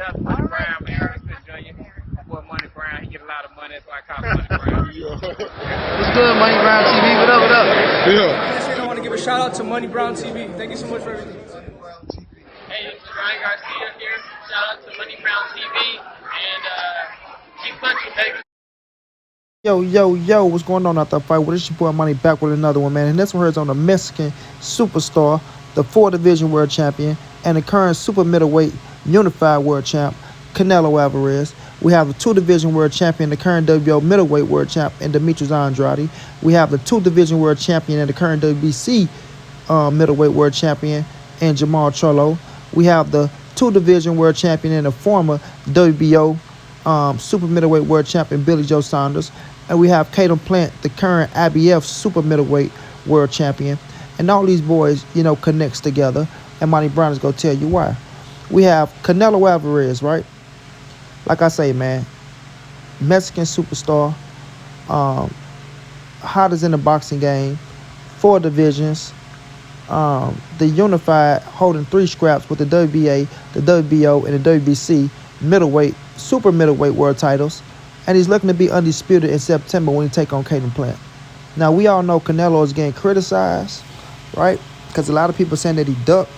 Shout out to Money Brown, man. Respect Junior. My boy Money Brown, he get a lot of money, that's why I call him Money Brown. What's good, Money Brown TV? What up, what up? I want to give a shout out to Money Brown TV. Thank you so much for everything. Hey, this is Ryan Garcia here. Shout out to Money Brown TV and keep punching, baby. Yo, what's going on out there, fight? Well, it's your boy Money back with another one, man. And this one here is on the Mexican superstar, the 4-division world champion, and the current super middleweight unified world champ, Canelo Alvarez. We have the 2-division world champion, the current WBO middleweight world champ, and Demetras Andrade. We have the 2-division world champion and the current WBC middleweight world champion, and Charlo. We have the 2-division world champion and the former WBO super middleweight world champion, Joe Saunders. And we have Plant, the current IBF super middleweight world champion. And all these boys, connects together. And Monty Brown is going to tell you why. We have Canelo Alvarez, right? Like I say, man, Mexican superstar, hottest in the boxing game, 4 divisions, the unified, holding 3 scraps with the WBA, the WBO, and the WBC middleweight, super middleweight world titles. And he's looking to be undisputed in September when he take on Plant. Now, we all know Canelo is getting criticized, right? Because a lot of people saying that he ducked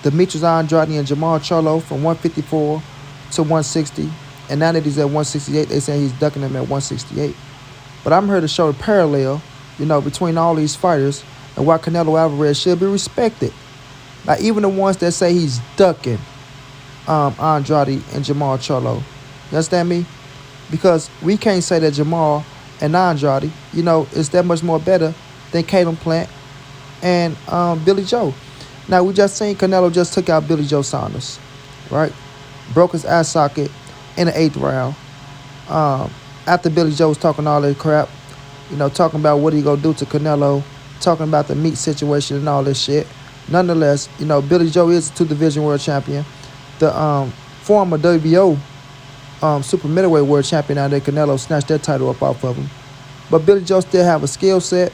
Demetras Andrade and Charlo from 154 to 160. And now that he's at 168, they say he's ducking him at 168. But I'm here to show the parallel, between all these fighters and why Canelo Alvarez should be respected. Like, even the ones that say he's ducking Andrade and Charlo. You understand me? Because we can't say that Jamal and Andrade, is that much more better than Plant and Billy Joe. Now, we just seen Canelo just took out Joe Saunders, right? Broke his eye socket in the 8th round. After Billy Joe was talking all that crap, talking about what he gonna do to Canelo, talking about the meat situation and all this shit. Nonetheless, Billy Joe is a 2-division world champion. The former WBO super middleweight world champion out there, Canelo, snatched that title up off of him. But Billy Joe still have a skill set,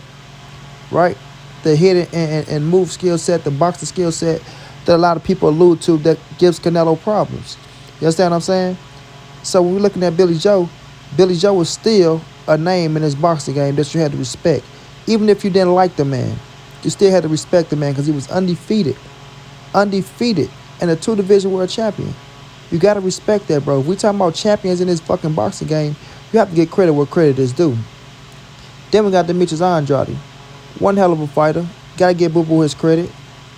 right? The hit and move skill set, the boxing skill set that a lot of people allude to that gives Canelo problems. You understand what I'm saying? So when we're looking at Billy Joe was still a name in his boxing game that you had to respect. Even if you didn't like the man, you still had to respect the man because he was undefeated, and a 2-division world champion. You got to respect that, bro. If we talking about champions in this fucking boxing game, you have to get credit where credit is due. Then we got Demetras Andrade. One hell of a fighter. Got to give Boo-Boo his credit.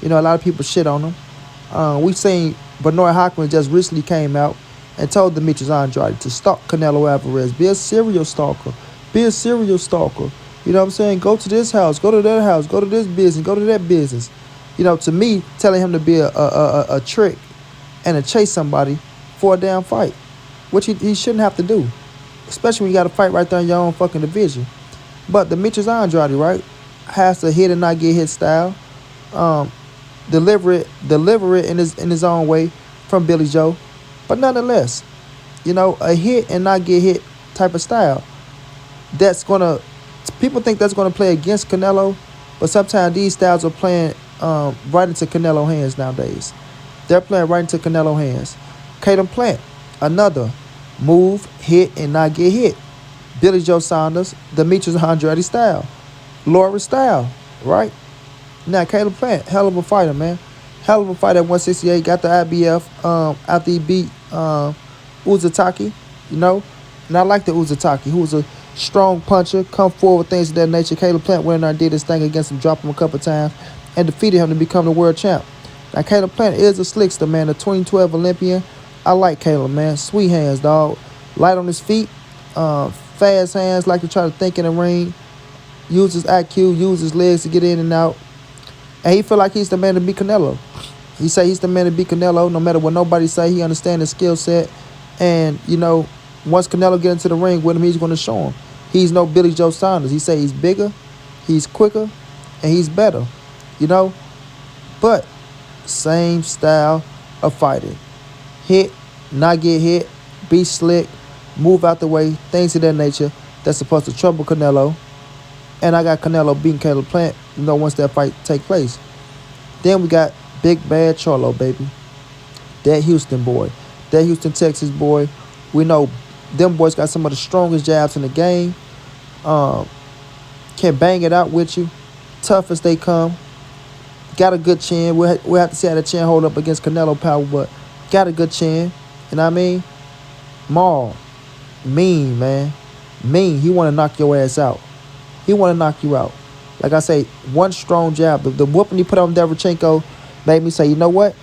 A lot of people shit on him. We seen Benoit Hockman just recently came out and told Demetras Andrade to stalk Canelo Alvarez. Be a serial stalker. You know what I'm saying? Go to this house. Go to that house. Go to this business. Go to that business. To me, telling him to be a trick and to chase somebody for a damn fight, which he shouldn't have to do, especially when you got to fight right there in your own fucking division. But Demetras Andrade, right, has to hit and not get hit style, deliver it in his own way from Billy Joe, but nonetheless, a hit and not get hit type of style. People think that's gonna play against Canelo, but sometimes these styles are playing right into Canelo hands nowadays. They're playing right into Canelo hands. Plant, another move, hit, and not get hit. Billy Joe Saunders, Demetras Andrade style. Laura style, right? Now, Plant, hell of a fighter, man. Hell of a fighter at 168. Got the IBF after he beat Uzataki, And I like the Uzataki, who was a strong puncher, come forward, things of that nature. Plant went in there and did his thing against him, dropped him a couple times, and defeated him to become the world champ. Now, Plant is a slickster, man, a 2012 Olympian. I like man. Sweet hands, dog. Light on his feet. Fast hands, like to try to think in the ring. Use his IQ, use his legs to get in and out. And he feel like he's the man to beat Canelo. He say he's the man to beat Canelo, no matter what nobody say. He understand his skill set. And, once Canelo get into the ring with him, he's going to show him. He's no Billy Joe Saunders. He say he's bigger, he's quicker, and he's better. But same style of fighting. Hit, not get hit, be slick, move out the way, things of that nature that's supposed to trouble Canelo. And I got Canelo beating Plant, once that fight take place. Then we got Big Bad Charlo, baby. That Houston boy. that Houston, Texas boy. We know them boys got some of the strongest jabs in the game. Can bang it out with you. Tough as they come. Got a good chin. We'll have to see how the chin hold up against Canelo power, but got a good chin. You know what I mean? Maul. Mean, man. Mean. He want to knock your ass out. He want to knock you out. Like I say, one strong jab. The whooping he put on Derevchenko made me say, you know what?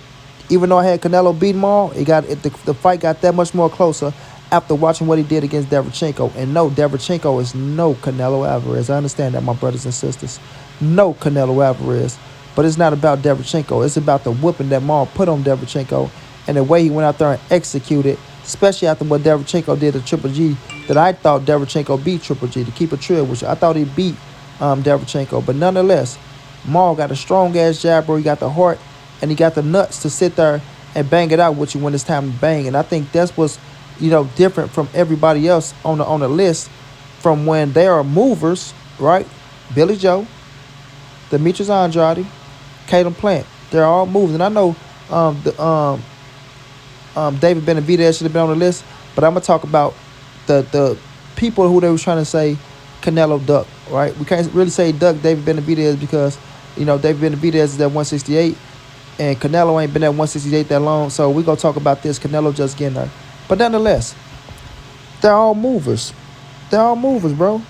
Even though I had Canelo beat Maul, the fight got that much more closer after watching what he did against Derevchenko. And no, Derevchenko is no Canelo Alvarez. I understand that, my brothers and sisters. No Canelo Alvarez. But it's not about Derevchenko. It's about the whooping that Maul put on Derevchenko and the way he went out there and executed, especially after what Derevchenko did to Triple G, that I thought Derevchenko beat Triple G, to keep it real, which I thought he beat Derevchenko. But nonetheless, Maul got a strong-ass jab, bro. He got the heart and he got the nuts to sit there and bang it out with you when it's time to bang. And I think that's what's, different from everybody else on the list, from when they are movers, right? Billy Joe, Demetras Andrade, Caleb Plant. They're all moves. And I know David Benavidez should have been on the list, but I'm going to talk about the people who they were trying to say Canelo duck, right? We can't really say duck David Benavidez because, David Benavidez is at 168, and Canelo ain't been at 168 that long, so we're going to talk about this. Canelo just getting there. But nonetheless, they're all movers. They're all movers, bro.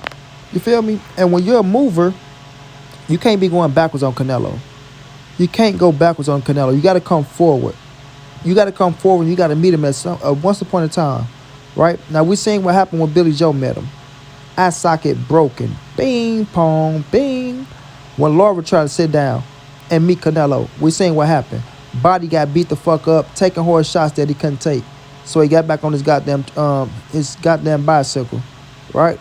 You feel me? And when you're a mover, you can't be going backwards on Canelo. You can't go backwards on Canelo. You got to come forward. You got to come forward. You got to meet him at once upon a time, right? Now, we're seeing what happened when Billy Joe met him. Eye socket broken. Bing, pong, bing. When Laura tried to sit down and meet Canelo, we're seeing what happened. Body got beat the fuck up, taking hard shots that he couldn't take. So he got back on his goddamn bicycle, right?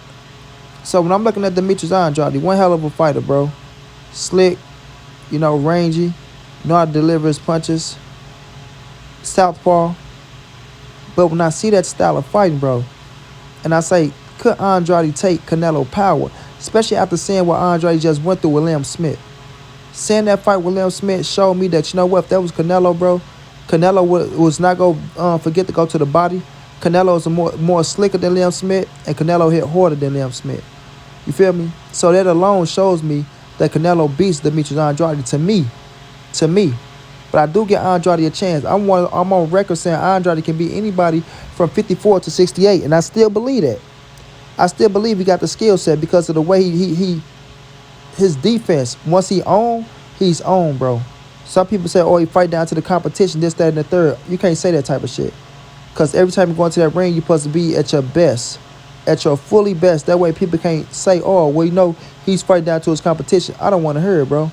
So when I'm looking at Demetras Andrade, one hell of a fighter, bro. Slick, rangy, know how to deliver his punches. Southpaw. But when I see that style of fighting, bro, and I say, could Andrade take Canelo power? Especially after seeing what Andrade just went through with Liam Smith. Seeing that fight with Liam Smith showed me that, if that was Canelo, bro, Canelo was not going to forget to go to the body. Canelo is more slicker than Liam Smith, and Canelo hit harder than Liam Smith. You feel me? So that alone shows me that Canelo beats Demetras Andrade to me. But I do get Andrade a chance. I'm on record saying Andrade can beat anybody from 54 to 68, and I still believe that. I still believe he got the skill set because of the way his defense. Once he's on, bro. Some people say, he fight down to the competition, this, that, and the third. You can't say that type of shit. Because every time you go into that ring, you're supposed to be at your best. At your fully best. That way people can't say, he's fighting down to his competition. I don't want to hear it, bro.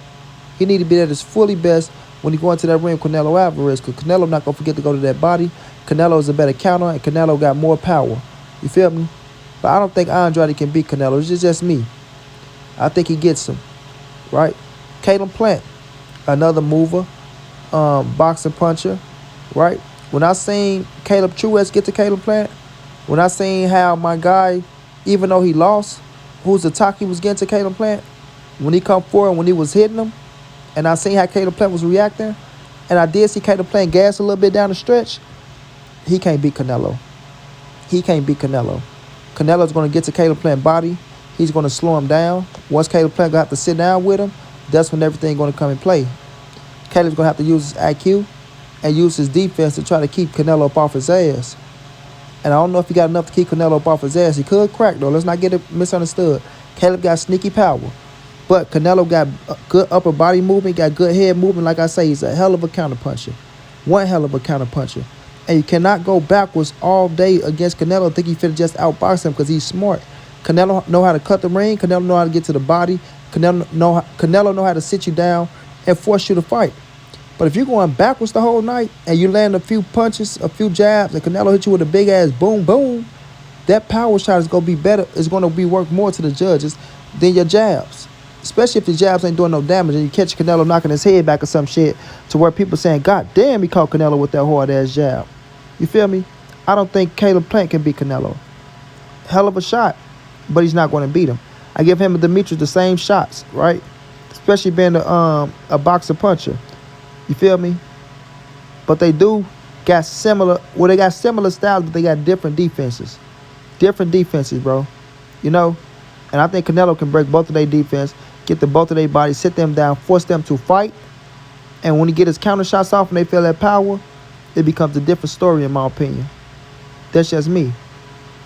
He need to be at his fully best when he go into that ring with Canelo Alvarez. Because Canelo not going to forget to go to that body. Canelo is a better counter, and Canelo got more power. You feel me? But I don't think Andrade can beat Canelo. It's just me. I think he gets him. Right? Caleb Plant. Another mover, boxing puncher, right? When I seen Caleb Truex get to Caleb Plant, when I seen how my guy, even though he lost, who's the talk he was getting to Caleb Plant, when he come forward, when he was hitting him, and I seen how Caleb Plant was reacting, and I did see Caleb Plant gas a little bit down the stretch, he can't beat Canelo. He can't beat Canelo. Canelo's going to get to Caleb Plant body. He's going to slow him down. Once Caleb Plant going to have to sit down with him, that's when everything's going to come in play. Caleb's going to have to use his IQ and use his defense to try to keep Canelo up off his ass. And I don't know if he got enough to keep Canelo up off his ass. He could crack, though. Let's not get it misunderstood. Caleb got sneaky power. But Canelo got good upper body movement, got good head movement. Like I say, he's a hell of a counterpuncher. One hell of a counterpuncher. And you cannot go backwards all day against Canelo and think he finna just outbox him because he's smart. Canelo know how to cut the ring. Canelo know how to get to the body. Canelo know how to sit you down and force you to fight. But if you're going backwards the whole night and you land a few punches, a few jabs, and Canelo hit you with a big ass boom, boom, that power shot is going to be better. It's going to be worth more to the judges than your jabs. Especially if the jabs ain't doing no damage and you catch Canelo knocking his head back or some shit to where people saying, God damn, he caught Canelo with that hard ass jab. You feel me? I don't think Caleb Plant can beat Canelo. Hell of a shot, but he's not going to beat him. I give him and Demetras the same shots, right? Especially being a boxer puncher. You feel me? But they do got similar. Well, they got similar styles, but they got different defenses. Different defenses, bro. You know, and I think Canelo can break both of their defense, get the both of their bodies, sit them down, force them to fight. And when he get his counter shots off and they feel that power, it becomes a different story in my opinion. That's just me.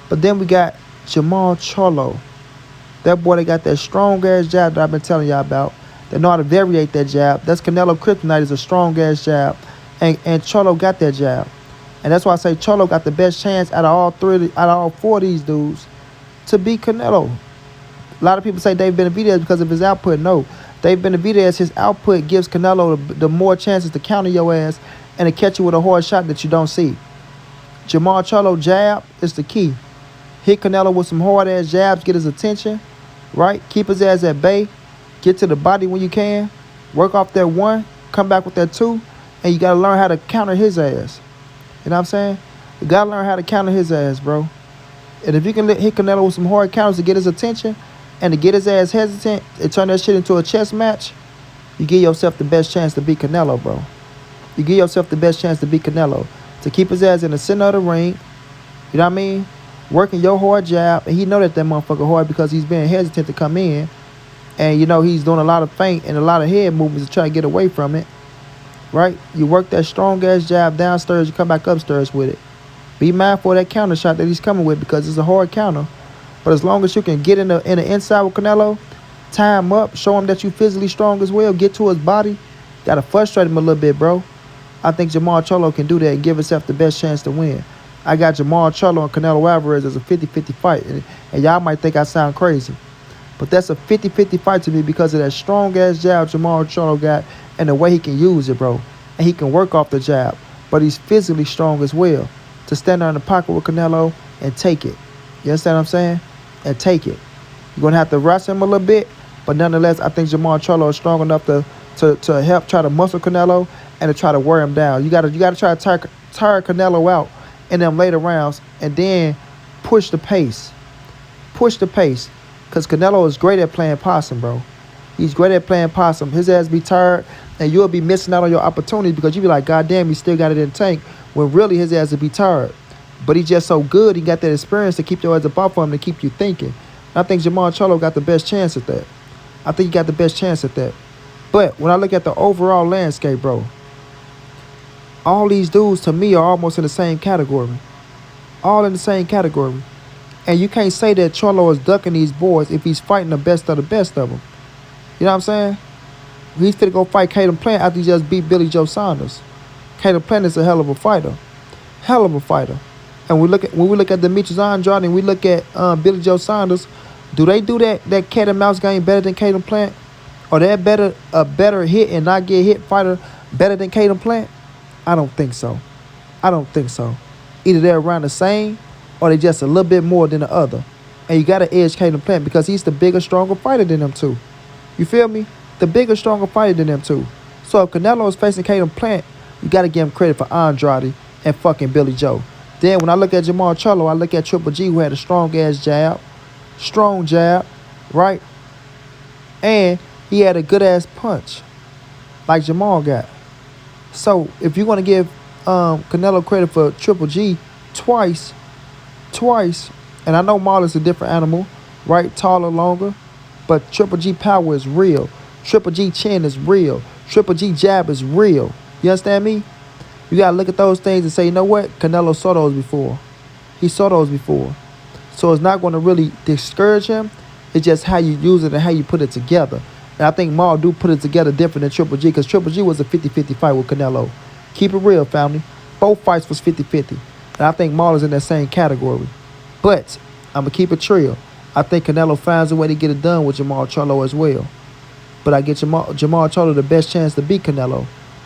But then we got Jamal Charlo. That boy, they got that strong-ass jab that I've been telling y'all about. They know how to variate that jab. That's Canelo kryptonite, is a strong-ass jab. And Charlo got that jab. And that's why I say Charlo got the best chance out of all four of these dudes to beat Canelo. A lot of people say Dave Benavidez because of his output. No. Dave Benavidez, his output gives Canelo the more chances to counter your ass and to catch you with a hard shot that you don't see. Jamal Charlo jab is the key. Hit Canelo with some hard-ass jabs, get his attention, right? Keep his ass at bay. Get to the body when you can. Work off that one. Come back with that two. And you got to learn how to counter his ass. You know what I'm saying? You got to learn how to counter his ass, bro. And if you can hit Canelo with some hard counters to get his attention and to get his ass hesitant and turn that shit into a chess match, you give yourself the best chance to beat Canelo, bro. You give yourself the best chance to beat Canelo. To keep his ass in the center of the ring. You know what I mean? Working your hard jab. And he know that motherfucker hard because he's being hesitant to come in. And, you know, he's doing a lot of feint and a lot of head movements to try to get away from it. Right? You work that strong-ass jab downstairs. You come back upstairs with it. Be mindful of that counter shot that he's coming with because it's a hard counter. But as long as you can get in the inside with Canelo, tie him up, show him that you physically strong as well, get to his body, got to frustrate him a little bit, bro. I think Jamal Charlo can do that and give himself the best chance to win. I got Jamal Charlo and Canelo Alvarez as a 50-50 fight. And y'all might think I sound crazy. But that's a 50-50 fight to me because of that strong-ass jab Jamal Charlo got and the way he can use it, bro. And he can work off the jab. But he's physically strong as well to stand there in the pocket with Canelo and take it. You understand what I'm saying? And take it. You're going to have to wrestle him a little bit. But nonetheless, I think Jamal Charlo is strong enough to help try to muscle Canelo and to try to wear him down. You gotta try to tire Canelo out in them later rounds and then push the pace. Push the pace. Because Canelo is great at playing possum, bro. He's great at playing possum. His ass be tired and you'll be missing out on your opportunity because you be like, God damn, he still got it in the tank. When really his ass would be tired. But he's just so good. He got that experience to keep your ass above for him to keep you thinking. And I think Jamal Charlo got the best chance at that. I think he got the best chance at that. But when I look at the overall landscape, bro, all these dudes to me are almost in the same category. All in the same category. And you can't say that Charlo is ducking these boys if he's fighting the best of them. You know what I'm saying? He's finna go fight Caleb Plant after he just beat Billy Joe Saunders. Caleb Plant is a hell of a fighter. Hell of a fighter. And when we look at Demetras Andrade and we look at Billy Joe Saunders, do they do that cat and mouse game better than Caleb Plant? Or they're a better hit and not get hit fighter better than Caleb Plant? I don't think so. I don't think so. Either they're around the same or they just a little bit more than the other. And you got to edge Caleb Plant because he's the bigger, stronger fighter than them two. You feel me? The bigger, stronger fighter than them two. So if Canelo is facing Caleb Plant, you got to give him credit for Andrade and fucking Billy Joe. Then when I look at Jamal Charlo, I look at Triple G who had a strong-ass jab. Strong jab, right? And he had a good-ass punch like Jamal got. So if you're going to give Canelo credit for Triple G twice, and I know Marlon's a different animal, right? Taller, longer, but Triple G power is real. Triple G chin is real. Triple G jab is real. You understand me? You got to look at those things and say, you know what? Canelo saw those before. He saw those before. So it's not going to really discourage him. It's just how you use it and how you put it together. And I think Maul do put it together different than Triple G because Triple G was a 50-50 fight with Canelo. Keep it real, family. Both fights was 50-50. And I think Maul is in that same category. But I'm going to keep it real. I think Canelo finds a way to get it done with Jamal Charlo as well. But I get Jamal Charlo the best chance to beat Canelo.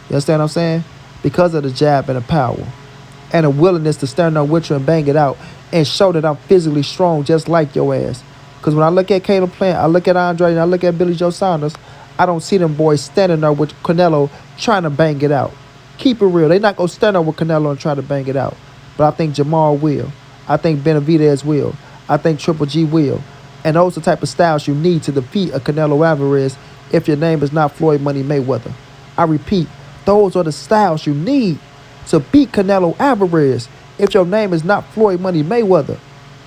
You understand what I'm saying? Because of the jab and the power. And a willingness to stand there with you and bang it out and show that I'm physically strong just like your ass. Because when I look at Caleb Plant, I look at Andrade, and I look at Billy Joe Saunders, I don't see them boys standing there with Canelo trying to bang it out. Keep it real. They're not going to stand there with Canelo and try to bang it out. But I think Jamal will. I think Benavidez will. I think Triple G will. And those are the type of styles you need to defeat a Canelo Alvarez if your name is not Floyd Money Mayweather. I repeat, those are the styles you need to beat Canelo Alvarez if your name is not Floyd Money Mayweather.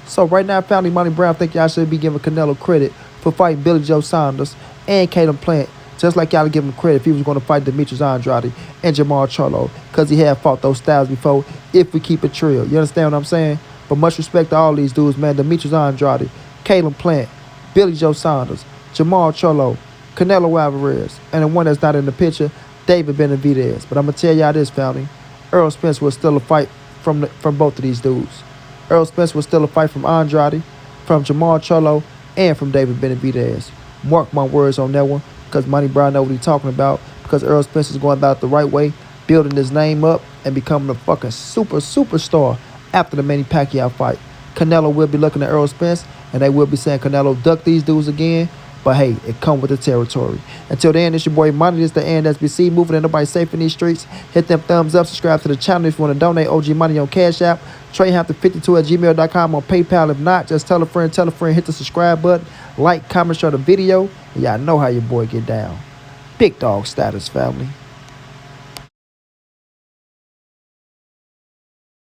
So right now, family, Money Brown, I think y'all should be giving Canelo credit for fighting Billy Joe Saunders and Caleb Plant, just like y'all give him credit if he was going to fight Demetras Andrade and Jamal Charlo, because he had fought those styles before, if we keep it real. You understand what I'm saying? But much respect to all these dudes, man. Demetras Andrade, Caleb Plant, Billy Joe Saunders, Jamal Charlo, Canelo Alvarez, and the one that's not in the picture, David Benavidez. But I'm going to tell y'all this, family. Earl Spence was still a fight from both of these dudes. Earl Spence was still a fight from Andrade, from Jamal Charlo, and from David Benavidez. Mark my words on that one, because Money Brown know what he's talking about, because Earl Spence is going about it the right way, building his name up and becoming a fucking superstar after the Manny Pacquiao fight. Canelo will be looking at Earl Spence, and they will be saying, Canelo, duck these dudes again. But hey, it come with the territory. Until then, it's your boy Money. This is the NSBC. Moving and nobody safe in these streets. Hit them thumbs up. Subscribe to the channel if you want to donate OG Money on Cash App. TreyHampton52@gmail.com on PayPal. If not, just tell a friend, hit the subscribe button. Like, comment, share the video. And y'all know how your boy get down. Big dog status, family.